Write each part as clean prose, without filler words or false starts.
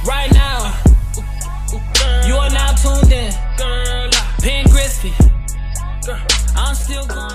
right now. You are now tuned in. Pen crispy. I'm still going.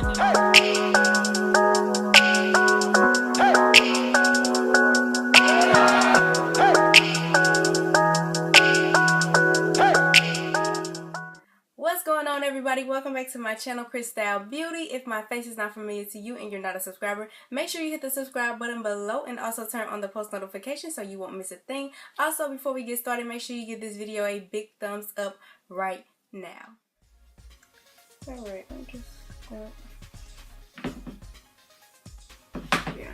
What's going on, everybody? Welcome back to my channel, CrySTYLE Beauty. If my face is not familiar to you and you're not a subscriber, make sure you hit the subscribe button below and also turn on the post notifications so you won't miss a thing. Also, before we get started, make sure you give this video a big thumbs up right now. Alright, I'm just going... yeah.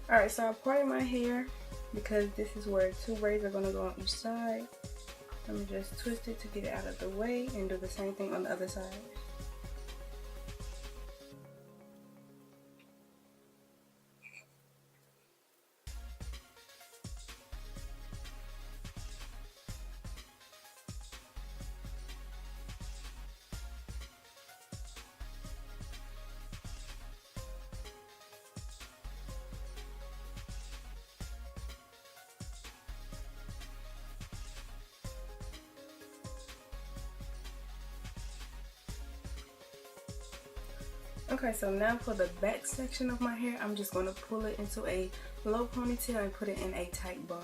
Alright, so I'm parting my hair because this is where two braids are going to go on each side. Let me just twist it to get it out of the way and do the same thing on the other side. Okay, so now for the back section of my hair, I'm just going to pull it into a low ponytail and put it in a tight bun.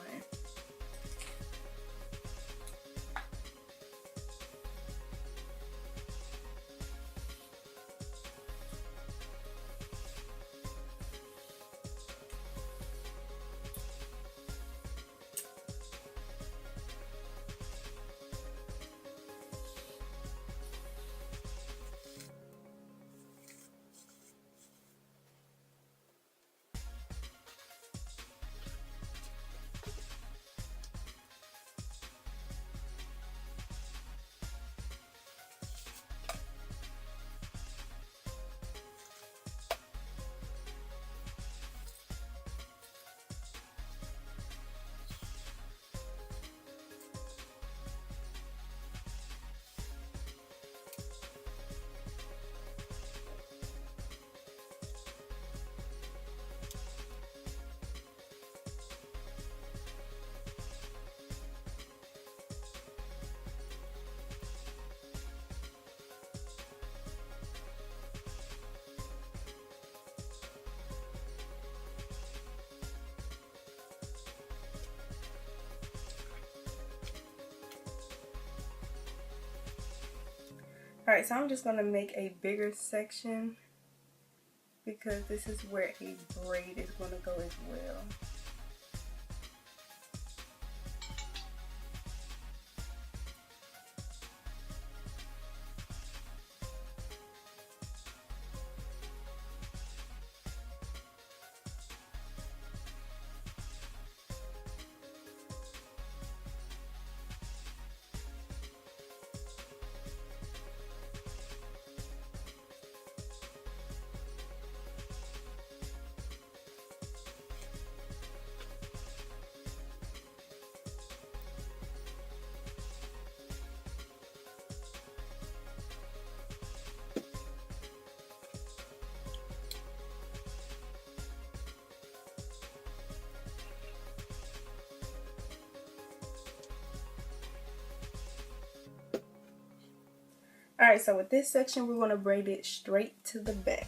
Alright, so I'm just going to make a bigger section because this is where a braid is going to go as well. Alright, so with this section, we're going to braid it straight to the back.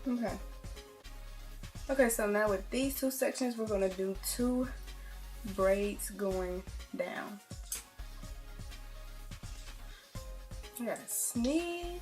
Okay. Okay, so now with these two sections, we're gonna do 2 braids going down. I gotta sneeze.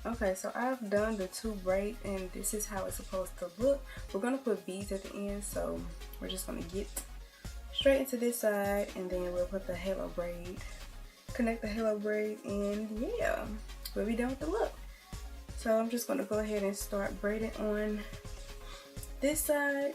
Okay, so I've done the 2 braids and this is how it's supposed to look. We're going to put beads at the end, so we're just going to get straight into this side and then we'll put the halo braid, connect the halo braid, and yeah, we'll be done with the look. So I'm just going to go ahead and start braiding on this side.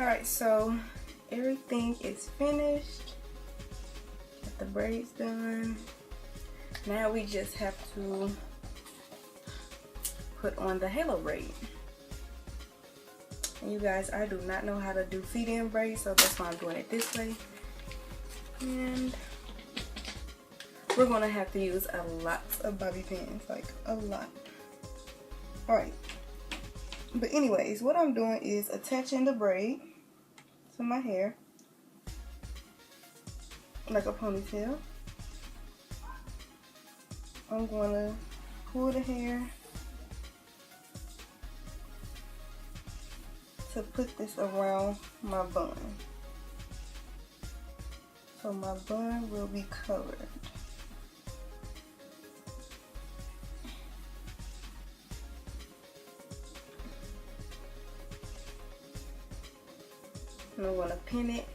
Alright, so everything is finished. Got the braids done. Now we just have to put on the halo braid. And you guys, I do not know how to do feed-in braids, so that's why I'm doing it this way. And we're gonna have to use a lot of bobby pins, like a lot. Alright. But anyways, what I'm doing is attaching the braid to my hair like a ponytail. I'm going to pull the hair to put this around my bun. So my bun will be covered. And I'm gonna pin it.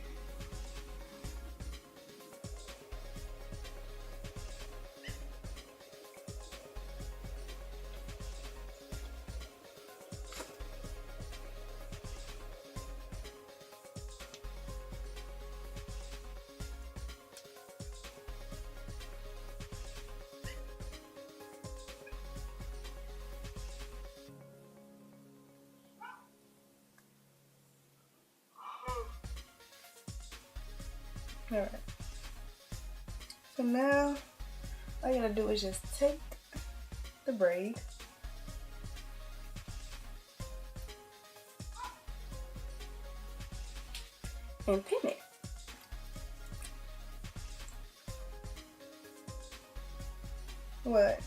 Alright, so now all you gotta do is just take the braid and pin it. What?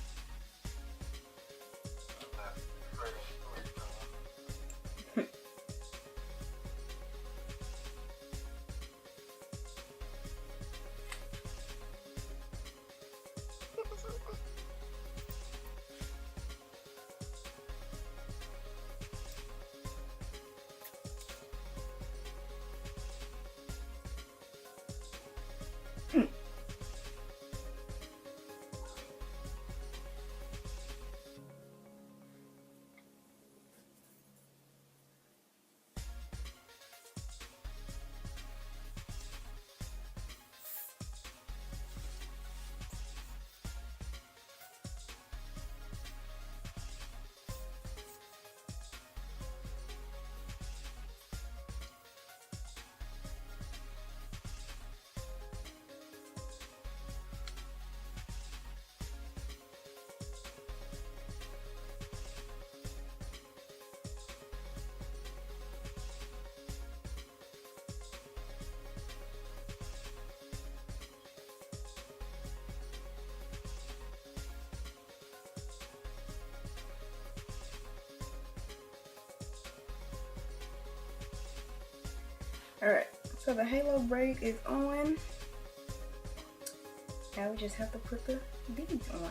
Alright, so the halo braid is on. Now we just have to put the beads on.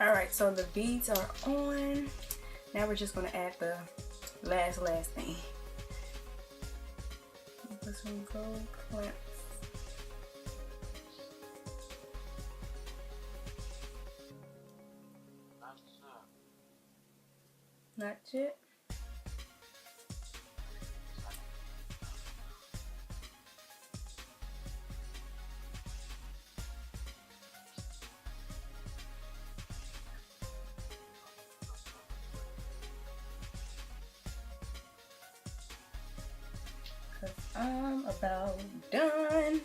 Alright, so the beads are on. Now we're just going to add the last thing. Put some gold clamps. Not yet. because I'm about done.